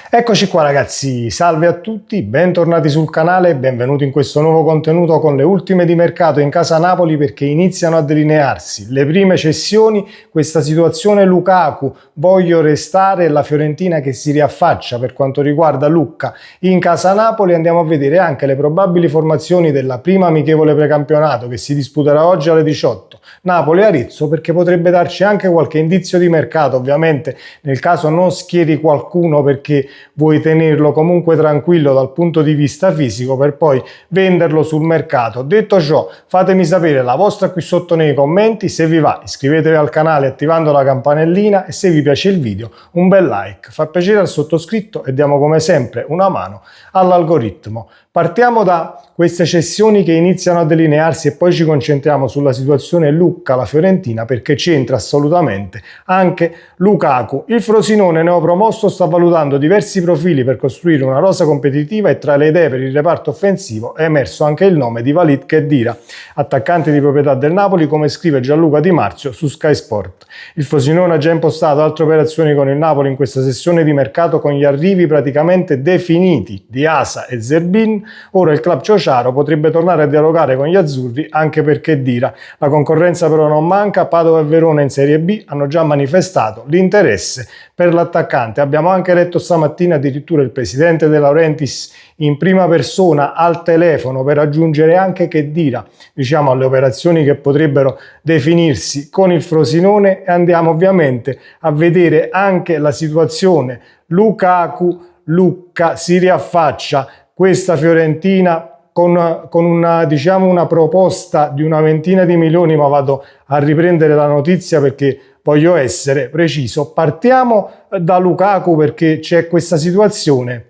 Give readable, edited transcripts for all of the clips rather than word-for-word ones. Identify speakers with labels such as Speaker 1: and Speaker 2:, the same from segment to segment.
Speaker 1: Eccoci qua ragazzi, salve a tutti, bentornati sul canale e benvenuti in questo nuovo contenuto con le ultime di mercato in casa Napoli, perché iniziano a delinearsi le prime cessioni, questa situazione Lukaku, voglio restare, e la Fiorentina che si riaffaccia per quanto riguarda Lucca in casa Napoli. Andiamo a vedere anche le probabili formazioni della prima amichevole precampionato che si disputerà oggi alle 18, Napoli-Arezzo, perché potrebbe darci anche qualche indizio di mercato. Ovviamente nel caso non schieri qualcuno perché vuoi tenerlo comunque tranquillo dal punto di vista fisico per poi venderlo sul mercato. Detto ciò, fatemi sapere la vostra qui sotto nei commenti. Se vi va, iscrivetevi al canale attivando la campanellina e se vi piace il video un bel like. Fa piacere al sottoscritto e diamo come sempre una mano all'algoritmo. Partiamo da queste cessioni che iniziano a delinearsi e poi ci concentriamo sulla situazione Lucca, la Fiorentina, perché c'entra assolutamente anche Lukaku. Il Frosinone neopromosso sta valutando diversi profili per costruire una rosa competitiva e tra le idee per il reparto offensivo è emerso anche il nome di Walid Khedira, attaccante di proprietà del Napoli, come scrive Gianluca Di Marzio su Sky Sport. Il Frosinone ha già impostato altre operazioni con il Napoli in questa sessione di mercato, con gli arrivi praticamente definiti di Asa e Zerbin. Ora il club ciociaro potrebbe tornare a dialogare con gli azzurri anche per Khedira. La concorrenza però non manca, Padova e Verona in Serie B hanno già manifestato l'interesse per l'attaccante. Abbiamo anche letto stamattina addirittura il presidente De Laurentiis in prima persona al telefono per aggiungere anche Khedira, diciamo, alle operazioni che potrebbero definirsi con il Frosinone. E andiamo ovviamente a vedere anche la situazione Lukaku. Lucca si riaffaccia, questa Fiorentina con una proposta di una ventina di milioni, ma vado a riprendere la notizia perché voglio essere preciso. Partiamo da Lukaku perché c'è questa situazione,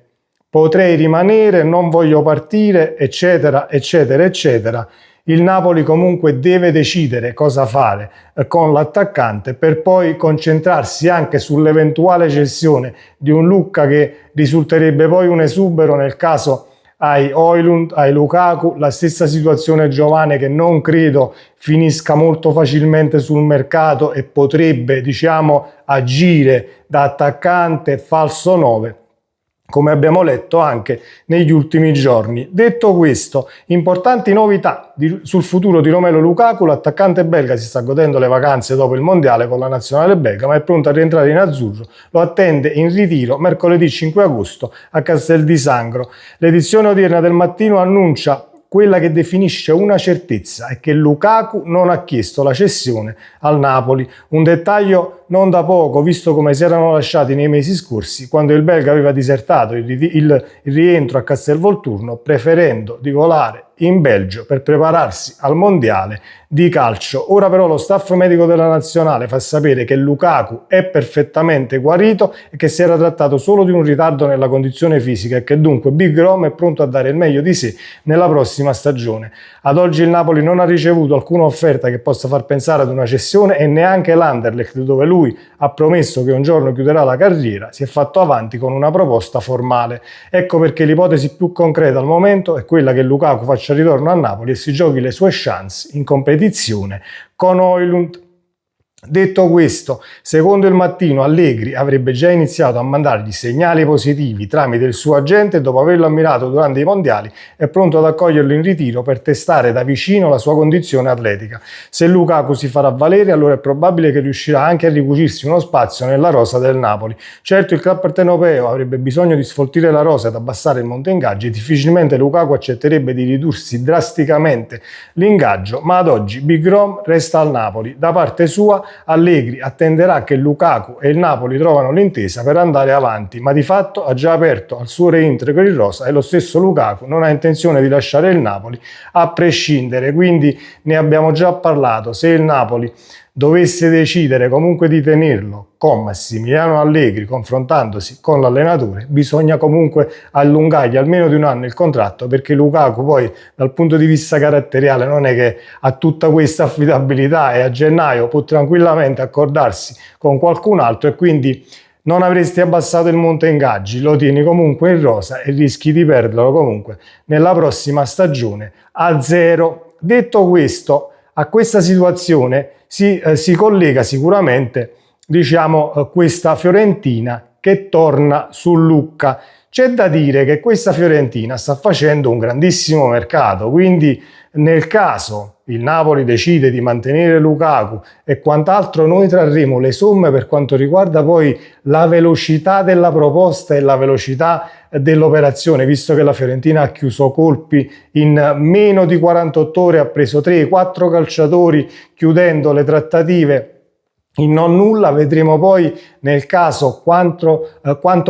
Speaker 1: potrei rimanere, non voglio partire, eccetera, eccetera, eccetera. Il Napoli comunque deve decidere cosa fare con l'attaccante per poi concentrarsi anche sull'eventuale cessione di un Lucca che risulterebbe poi un esubero nel caso ai Højlund, ai Lukaku. La stessa situazione Giovane, che non credo finisca molto facilmente sul mercato e potrebbe, diciamo, agire da attaccante falso 9, come abbiamo letto anche negli ultimi giorni. Detto questo, importanti novità sul futuro di Romelu Lukaku. L'attaccante belga si sta godendo le vacanze dopo il mondiale con la nazionale belga, ma è pronto a rientrare in azzurro. Lo attende in ritiro mercoledì 5 agosto a Castel di Sangro. L'edizione odierna del Mattino annuncia quella che definisce una certezza, è che Lukaku non ha chiesto la cessione al Napoli, un dettaglio non da poco visto come si erano lasciati nei mesi scorsi, quando il belga aveva disertato il rientro a Castelvolturno, preferendo di volare in Belgio per prepararsi al mondiale di calcio. Ora però lo staff medico della nazionale fa sapere che Lukaku è perfettamente guarito e che si era trattato solo di un ritardo nella condizione fisica e che dunque Big Rom è pronto a dare il meglio di sé nella prossima stagione. Ad oggi il Napoli non ha ricevuto alcuna offerta che possa far pensare ad una cessione e neanche l'Anderlecht, dove lui ha promesso che un giorno chiuderà la carriera, si è fatto avanti con una proposta formale. Ecco perché l'ipotesi più concreta al momento è quella che Lukaku faccia ritorno a Napoli e si giochi le sue chance in competizione con Højlund. Detto questo, secondo il Mattino, Allegri avrebbe già iniziato a mandargli segnali positivi tramite il suo agente e dopo averlo ammirato durante i mondiali è pronto ad accoglierlo in ritiro per testare da vicino la sua condizione atletica. Se Lukaku si farà valere, allora è probabile che riuscirà anche a ricucirsi uno spazio nella rosa del Napoli. Certo, il club partenopeo avrebbe bisogno di sfoltire la rosa ed abbassare il monte ingaggi e difficilmente Lukaku accetterebbe di ridursi drasticamente l'ingaggio, ma ad oggi Big Rom resta al Napoli. Da parte sua Allegri attenderà che Lukaku e il Napoli trovano l'intesa per andare avanti, ma di fatto ha già aperto al suo reintegro in rosa e lo stesso Lukaku non ha intenzione di lasciare il Napoli a prescindere, quindi ne abbiamo già parlato. Se il Napoli dovesse decidere comunque di tenerlo con Massimiliano Allegri, confrontandosi con l'allenatore, bisogna comunque allungargli almeno di un anno il contratto, perché Lukaku poi dal punto di vista caratteriale non è che ha tutta questa affidabilità e a gennaio può tranquillamente accordarsi con qualcun altro e quindi non avresti abbassato il monte ingaggi, lo tieni comunque in rosa e rischi di perderlo comunque nella prossima stagione a zero. Detto questo, a questa situazione si collega sicuramente, diciamo, questa Fiorentina che torna su Lucca. C'è da dire che questa Fiorentina sta facendo un grandissimo mercato, quindi nel caso il Napoli decide di mantenere Lukaku e quant'altro, noi trarremo le somme per quanto riguarda poi la velocità della proposta e la velocità dell'operazione, visto che la Fiorentina ha chiuso colpi in meno di 48 ore, ha preso 3-4 calciatori chiudendo le trattative in non nulla. Vedremo poi nel caso quanto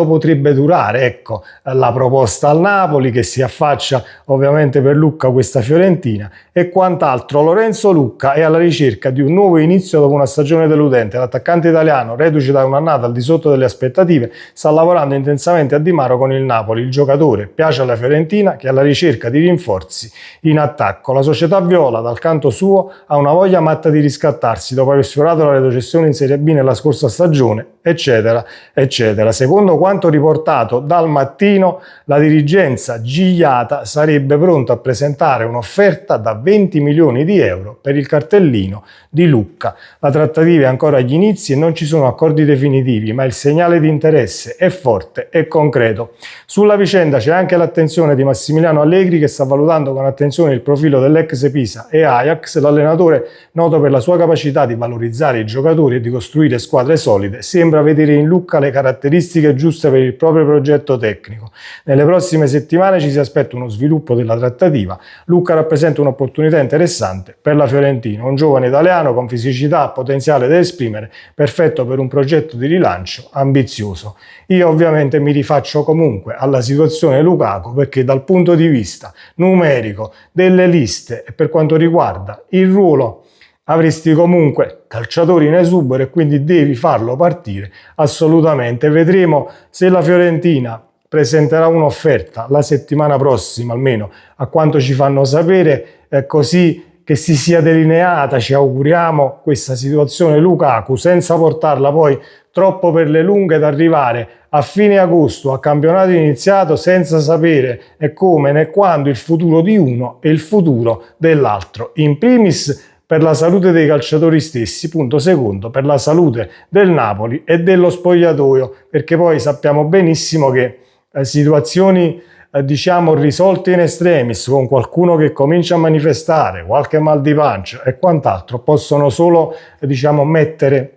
Speaker 1: potrebbe durare, ecco, la proposta al Napoli che si affaccia ovviamente per Lucca questa Fiorentina e quant'altro. Lorenzo Lucca è alla ricerca di un nuovo inizio dopo una stagione deludente. L'attaccante italiano, reduce da un'annata al di sotto delle aspettative, sta lavorando intensamente a Di Maro con il Napoli. Il giocatore piace alla Fiorentina che è alla ricerca di rinforzi in attacco. La società viola dal canto suo ha una voglia matta di riscattarsi dopo aver sfiorato la retrocessione in Serie B nella scorsa stagione, eccetera, eccetera. Secondo quanto riportato dal Mattino, la dirigenza gigliata sarebbe pronta a presentare un'offerta da 20 milioni di euro per il cartellino di Lucca. La trattativa è ancora agli inizi e non ci sono accordi definitivi, ma il segnale di interesse è forte e concreto. Sulla vicenda c'è anche l'attenzione di Massimiliano Allegri, che sta valutando con attenzione il profilo dell'ex Pisa e Ajax. L'allenatore, noto per la sua capacità di valorizzare i giocatori e di costruire squadre solide, sembra vedere in Lucca le caratteristiche giuste per il proprio progetto tecnico. Nelle prossime settimane ci si aspetta uno sviluppo della trattativa. Lucca rappresenta un'opportunità interessante per la Fiorentina, un giovane italiano con fisicità, potenziale da esprimere, perfetto per un progetto di rilancio ambizioso. Io ovviamente mi rifaccio comunque alla situazione Lukaku, perché dal punto di vista numerico delle liste e per quanto riguarda il ruolo avresti comunque calciatori in esubero e quindi devi farlo partire assolutamente. Vedremo se la Fiorentina presenterà un'offerta la settimana prossima, almeno a quanto ci fanno sapere, così che si sia delineata, ci auguriamo, questa situazione Lukaku, senza portarla poi troppo per le lunghe, ad arrivare a fine agosto, a campionato iniziato, senza sapere né come né quando il futuro di uno e il futuro dell'altro. In primis per la salute dei calciatori stessi, punto secondo, per la salute del Napoli e dello spogliatoio, perché poi sappiamo benissimo che situazioni diciamo risolte in extremis, con qualcuno che comincia a manifestare qualche mal di pancia e quant'altro, possono solo diciamo mettere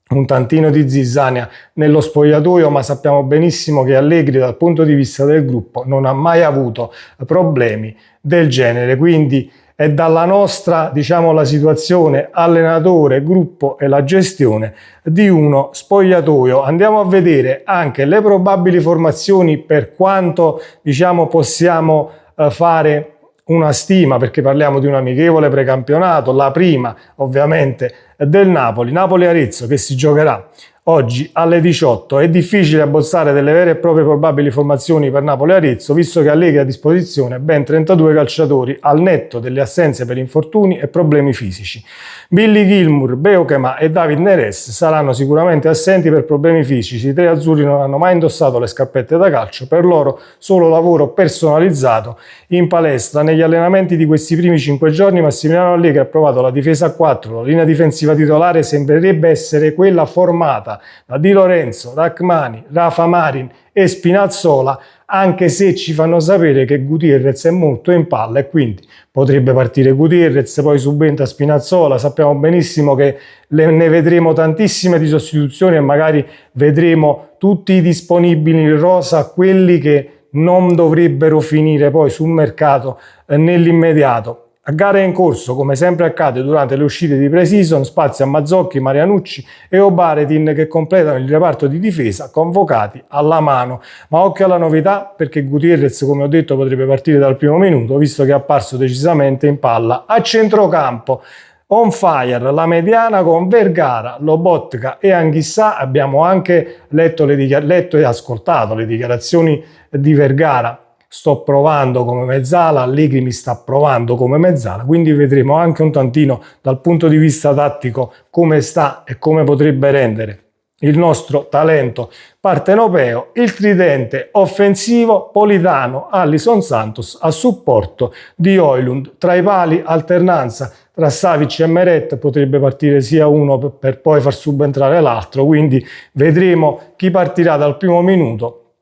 Speaker 1: un tantino di zizzania nello spogliatoio, ma sappiamo benissimo che Allegri dal punto di vista del gruppo non ha mai avuto problemi del genere, quindi è dalla nostra, diciamo, la situazione allenatore, gruppo e la gestione di uno spogliatoio. Andiamo a vedere anche le probabili formazioni, per quanto, diciamo, possiamo fare una stima, perché parliamo di un amichevole precampionato, la prima ovviamente del Napoli-Arezzo, che si giocherà oggi alle 18. È difficile abbozzare delle vere e proprie probabili formazioni per Napoli-Arezzo, visto che Allegri ha a disposizione ben 32 calciatori al netto delle assenze per infortuni e problemi fisici. Billy Gilmour, Beukema e David Neres saranno sicuramente assenti per problemi fisici. I tre azzurri non hanno mai indossato le scarpette da calcio, per loro solo lavoro personalizzato in palestra. Negli allenamenti di questi primi 5 giorni Massimiliano Allegri ha provato la difesa a 4, la linea difensiva titolare sembrerebbe essere quella formata da Di Lorenzo, Rachmani, Rafa Marin e Spinazzola, anche se ci fanno sapere che Gutierrez è molto in palla e quindi potrebbe partire Gutierrez, poi subentra Spinazzola. Sappiamo benissimo che ne vedremo tantissime di sostituzioni e magari vedremo tutti i disponibili in rosa, quelli che non dovrebbero finire poi sul mercato nell'immediato. A gare in corso, come sempre accade durante le uscite di pre-season, spazio a Mazzocchi, Marianucci e Obaretin che completano il reparto di difesa convocati alla mano. Ma occhio alla novità, perché Gutierrez, come ho detto, potrebbe partire dal primo minuto, visto che è apparso decisamente in palla a centrocampo. On fire la mediana con Vergara, Lobotka e Anghissà. Abbiamo anche letto e ascoltato le dichiarazioni di Vergara. Sto provando come mezzala, Allegri mi sta provando come mezzala, quindi vedremo anche un tantino dal punto di vista tattico come sta e come potrebbe rendere il nostro talento partenopeo. Il tridente offensivo Politano, Alisson Santos a supporto di Højlund, tra i pali alternanza tra Savic e Meret potrebbe partire sia uno per poi far subentrare l'altro, quindi vedremo chi partirà dal primo minuto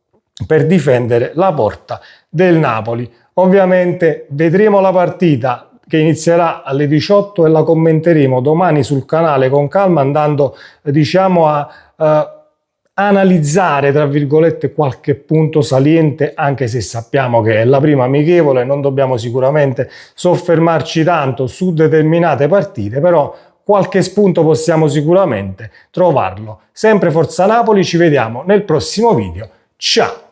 Speaker 1: per difendere la porta del Napoli. Ovviamente vedremo la partita che inizierà alle 18 e la commenteremo domani sul canale con calma, andando diciamo a analizzare tra virgolette qualche punto saliente, anche se sappiamo che è la prima amichevole, non dobbiamo sicuramente soffermarci tanto su determinate partite, però qualche spunto possiamo sicuramente trovarlo. Sempre Forza Napoli, ci vediamo nel prossimo video, ciao!